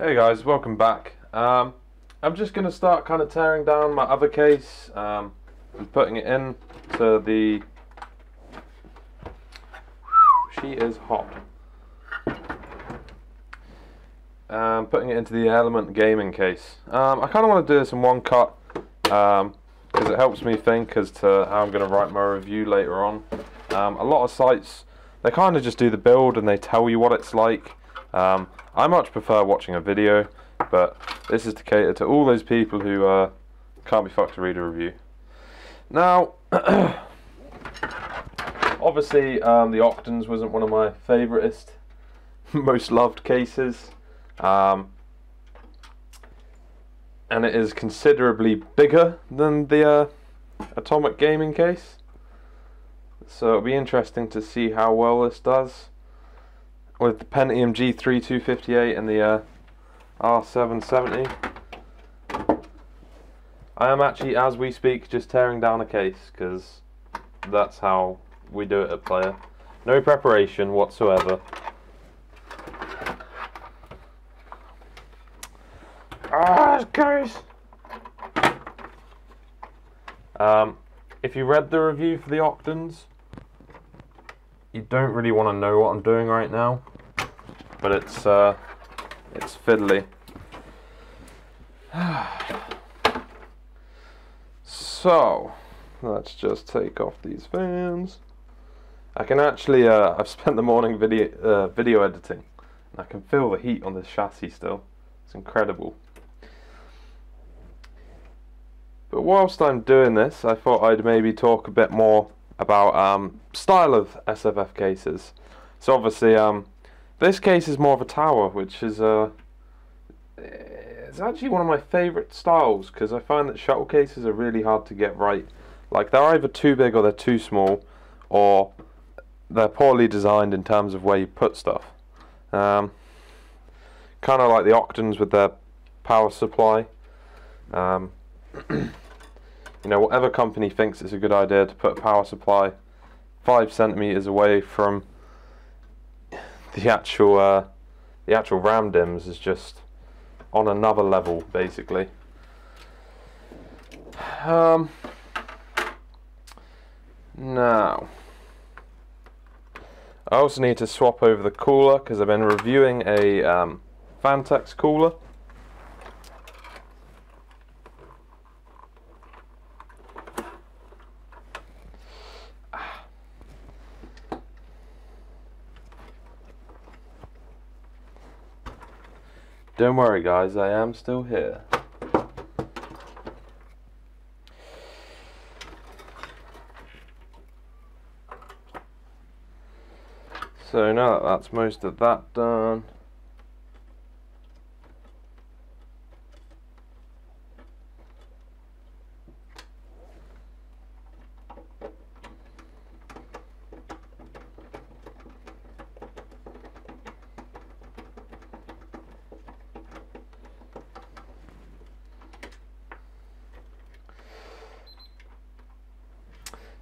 Hey guys, welcome back. I'm just going to start kind of tearing down my other case and putting it in to the... She is hot. Putting it into the Element gaming case. I kind of want to do this in one cut because it helps me think as to how I'm going to write my review later on. A lot of sites, they kind of just do the build and they tell you what it's like. I much prefer watching a video, but this is to cater to all those people who can't be fucked to read a review. Now, obviously the Octans wasn't one of my favouriteest, most loved cases, and it is considerably bigger than the Atomic gaming case, so it'll be interesting to see how well this does with the Pentium G3 258 and the R770. I am actually, as we speak, just tearing down a case because that's how we do it at Player. No preparation whatsoever. Guys! If you read the review for the Octans, you don't really want to know what I'm doing right now, but it's fiddly. So let's just take off these fans. I can actually I've spent the morning video editing, and I can feel the heat on this chassis still. It's incredible. But whilst I'm doing this, I thought I'd maybe talk a bit more about style of SFF cases. So obviously this case is more of a tower, which is it's actually one of my favourite styles because I find that shuttle cases are really hard to get right. Like, they're either too big or they're too small, or they're poorly designed in terms of where you put stuff. Kind of like the Octans with their power supply. You know, whatever company thinks it's a good idea to put a power supply 5 centimeters away from the actual RAM DIMMs is just on another level, basically. Now, I also need to swap over the cooler because I've been reviewing a Fantex cooler. Don't worry guys, I am still here. So now that that's most of that done,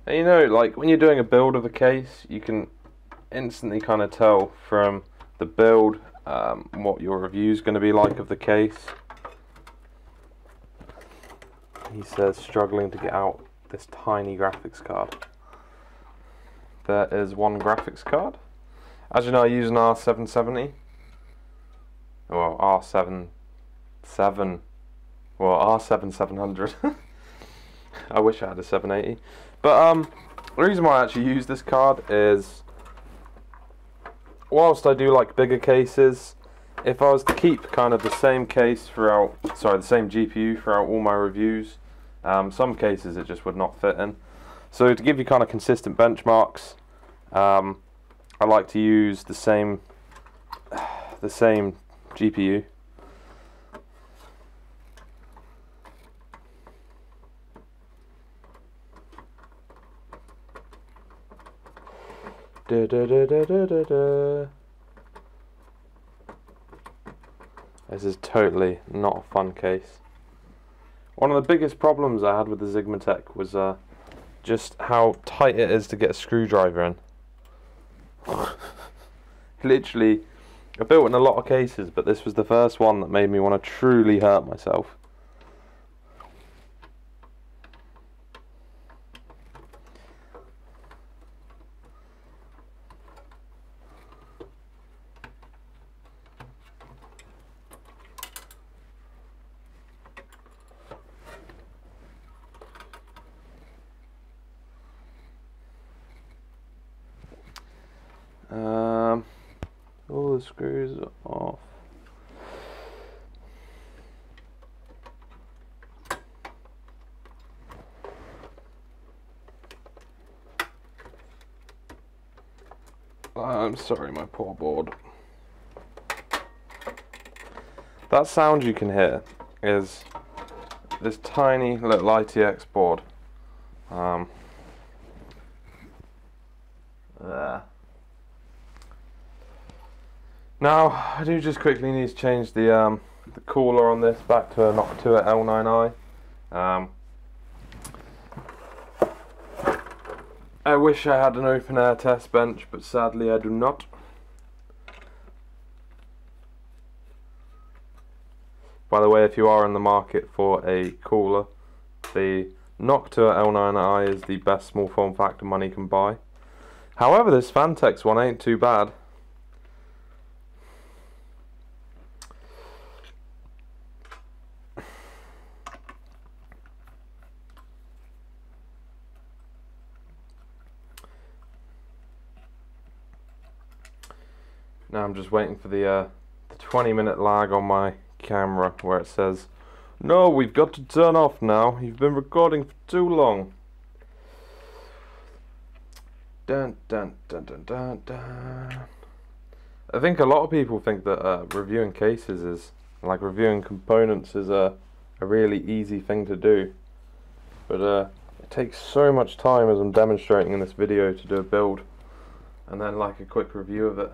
and you know, like when you're doing a build of a case, you can instantly kind of tell from the build what your review is going to be like of the case. He says struggling to get out this tiny graphics card. There is one graphics card. As you know, I use an R770. Well, R700. I wish I had a 780. But the reason why I actually use this card is, whilst I do like bigger cases, if I was to keep kind of the same case throughout, the same GPU throughout all my reviews, some cases it just would not fit in. So to give you kind of consistent benchmarks, I like to use the same GPU. Da, da, da, da, da, da, da. This is totally not a fun case. One of the biggest problems I had with the Sigmatech was just how tight it is to get a screwdriver in. Literally, I built in a lot of cases, but this was the first one that made me want to truly hurt myself. All the screws are off. I'm sorry, my poor board. That sound you can hear is this tiny little ITX board. There. Now, I do just quickly need to change the cooler on this back to a Noctua L9i. I wish I had an open air test bench, but sadly I do not. By the way, if you are in the market for a cooler, the Noctua L9i is the best small form factor money can buy. However, this Fantex one ain't too bad. Now I'm just waiting for the 20-minute lag on my camera where it says, "No, we've got to turn off now. You've been recording for too long." Dun, dun, dun, dun, dun, dun. I think a lot of people think that reviewing cases is, like reviewing components is a really easy thing to do. But it takes so much time, as I'm demonstrating in this video, to do a build and then like a quick review of it.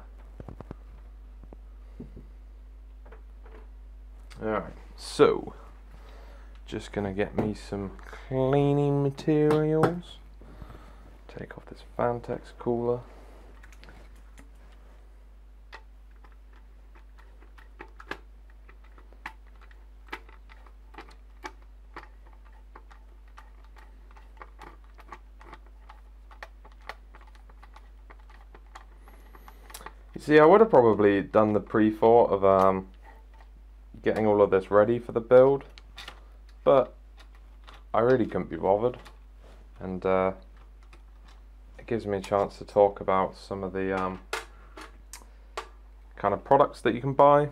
Alright, so just gonna get me some cleaning materials. Take off this Fantex cooler. You see, I would have probably done the pre-thought of getting all of this ready for the build, but I really couldn't be bothered, and it gives me a chance to talk about some of the kind of products that you can buy.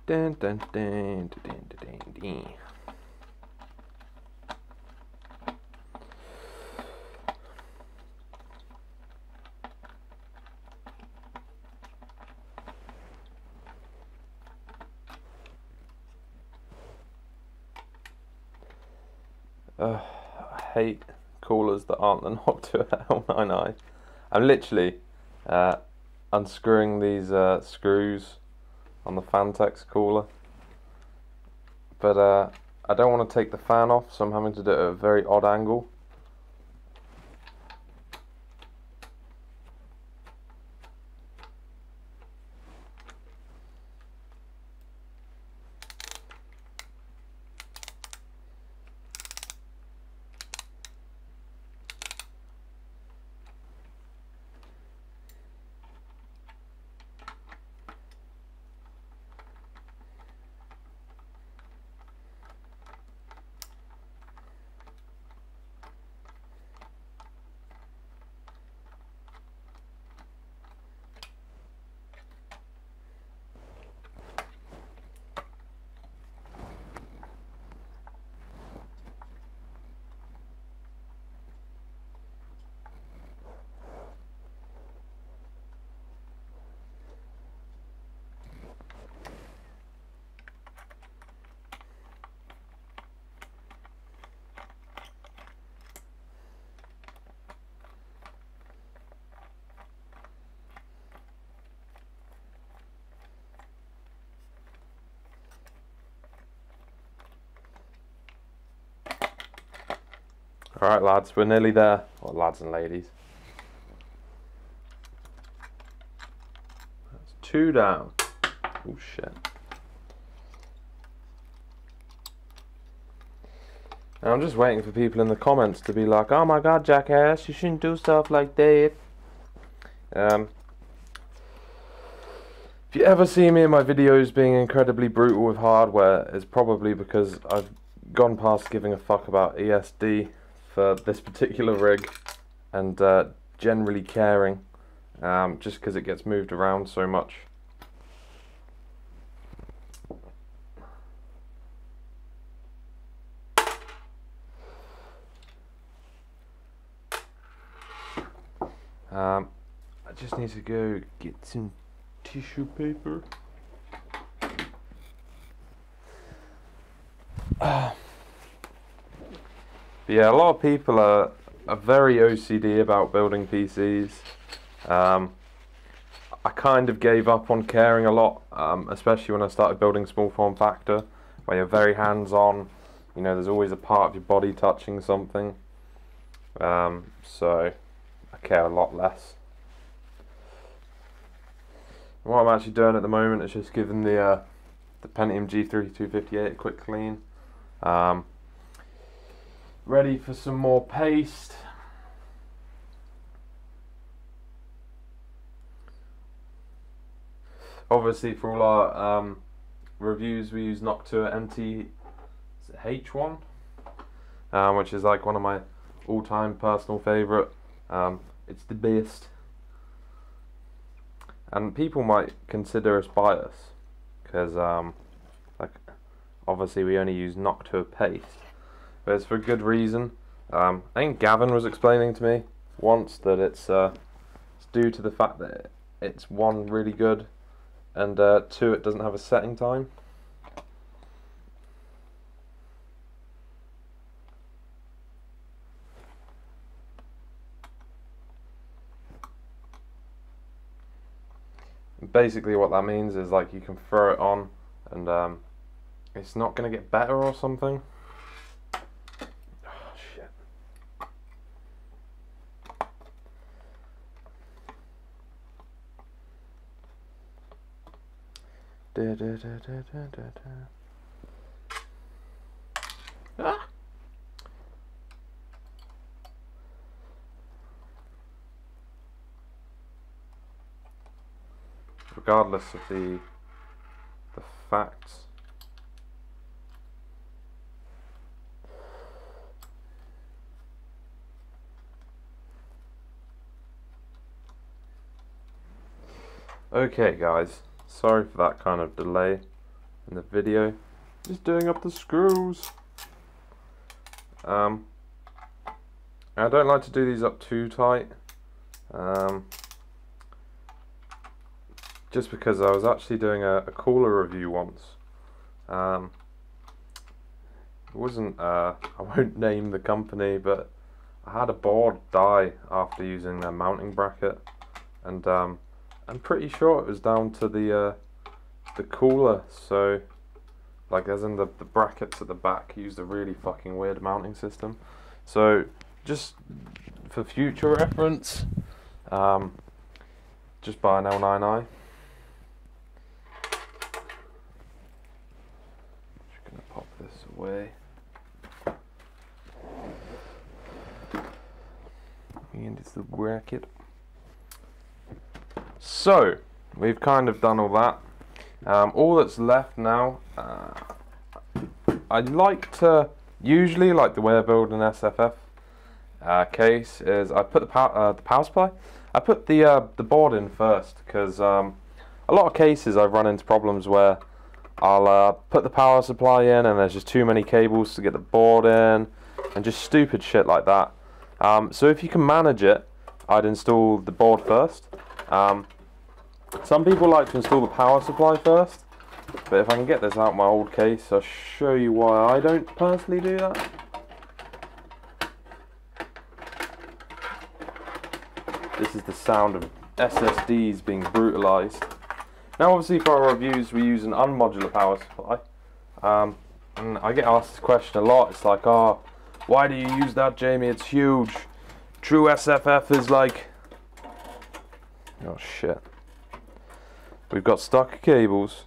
Dun, dun, dun, dun, dun, dun, dun. I hate coolers that aren't the Noctua L9i. I'm literally unscrewing these screws on the Fantex cooler, but I don't want to take the fan off, so I'm having to do it at a very odd angle. Alright lads, we're nearly there. Well, lads and ladies. teardown. Oh shit. And I'm just waiting for people in the comments to be like, oh my god, jackass, you shouldn't do stuff like that. If you ever see me in my videos being incredibly brutal with hardware, it's probably because I've gone past giving a fuck about ESD for this particular rig and generally caring, just because it gets moved around so much. I just need to go get some tissue paper. But yeah, a lot of people are very OCD about building PCs. I kind of gave up on caring a lot, especially when I started building small form factor, where you're very hands-on. You know, there's always a part of your body touching something. So I care a lot less. What I'm actually doing at the moment is just giving the Pentium G3 258 a quick clean. Ready for some more paste. Obviously, for all our reviews, we use Noctua MT-H1, which is like one of my all-time personal favourite. It's the best. And people might consider us biased because, like, obviously we only use Noctua paste, but it's for good reason. I think Gavin was explaining to me once that it's due to the fact that it's one, really good, and two, it doesn't have a setting time. Basically what that means is, like, you can throw it on and it's not going to get better or something. Oh shit. Ah! Regardless of the facts. Okay guys, sorry for that kind of delay in the video. Just doing up the screws. I don't like to do these up too tight. Just because I was actually doing a cooler review once. It wasn't, I won't name the company, but I had a board die after using their mounting bracket, and I'm pretty sure it was down to the cooler. So, like, as in the brackets at the back used a really fucking weird mounting system. So, just for future reference, just buy an L9i. Way and it's the bracket. So we've kind of done all that. All that's left now, I'd like to, usually, like the way I build an SFF case is I put the power supply. I put the board in first because a lot of cases I've run into problems where I'll put the power supply in and there's just too many cables to get the board in and just stupid shit like that. So if you can manage it, I'd install the board first. Some people like to install the power supply first, but if I can get this out of my old case, I'll show you why I don't personally do that. This is the sound of SSDs being brutalized. Now obviously for our reviews we use an unmodular power supply, and I get asked this question a lot. It's like, oh, why do you use that, Jamie? It's huge. True SFF is like, oh shit. we've got stock cables.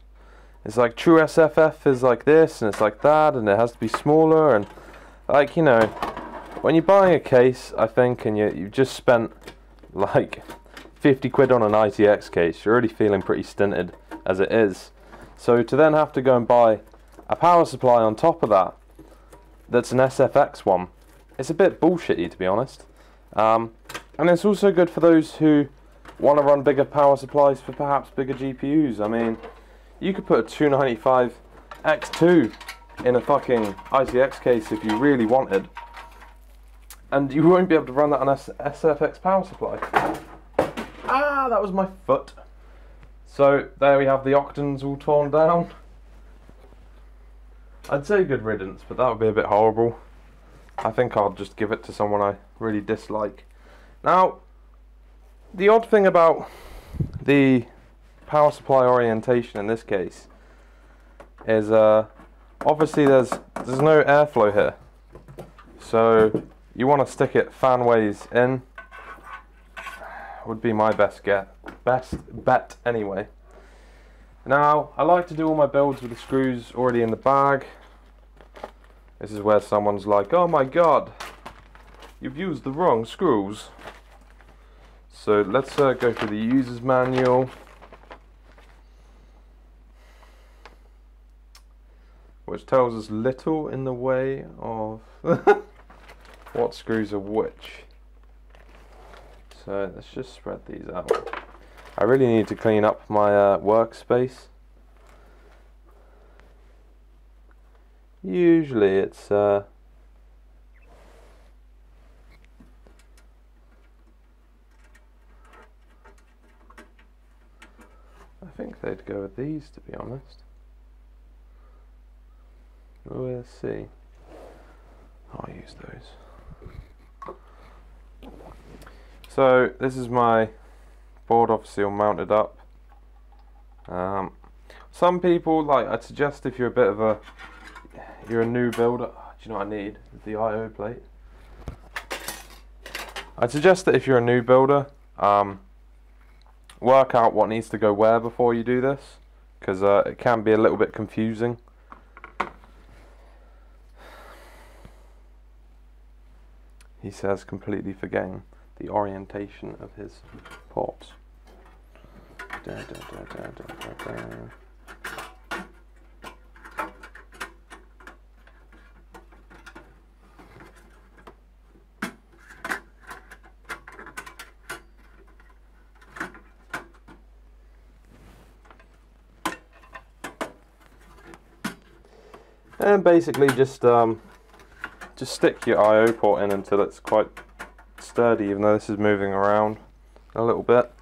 It's like true SFF is like this, and it's like that, and it has to be smaller, and like, you know, when you're buying a case, I think, and you've just spent like 50 quid on an ITX case, you're already feeling pretty stinted as it is. So to then have to go and buy a power supply on top of that, that's an SFX one, it's a bit bullshitty, to be honest. And it's also good for those who want to run bigger power supplies for perhaps bigger GPUs. I mean, you could put a 295 X2 in a fucking ITX case if you really wanted, and you won't be able to run that on a SFX power supply. Ah, that was my foot. So there we have the octans all torn down. I'd say good riddance, but that would be a bit horrible. I think I'll just give it to someone I really dislike. Now, the odd thing about the power supply orientation in this case is obviously there's no airflow here, so you want to stick it fanways in. Would be my best bet anyway. Now, I like to do all my builds with the screws already in the bag. This is where someone's like, oh my god, you've used the wrong screws. So let's go through the user's manual, which tells us little in the way of what screws are which. So let's just spread these out. I really need to clean up my workspace. Usually it's I think they'd go with these, to be honest. We'll see. I'll use those. So this is my board, obviously all mounted up. Some people, like, I'd suggest if you're a new builder. Do you know what I need? The I/O plate. I'd suggest that if you're a new builder, work out what needs to go where before you do this, because it can be a little bit confusing. He says, completely forgetting the orientation of his ports. And basically just stick your I/O port in until it's quite sturdy, even though this is moving around a little bit.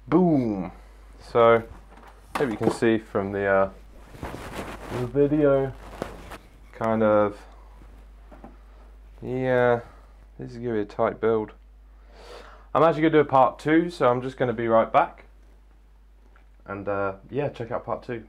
Boom! So, hope you can see from the video, kind of, yeah, this is going to be a tight build. I'm actually going to do a part 2, so I'm just going to be right back, and yeah, check out part 2.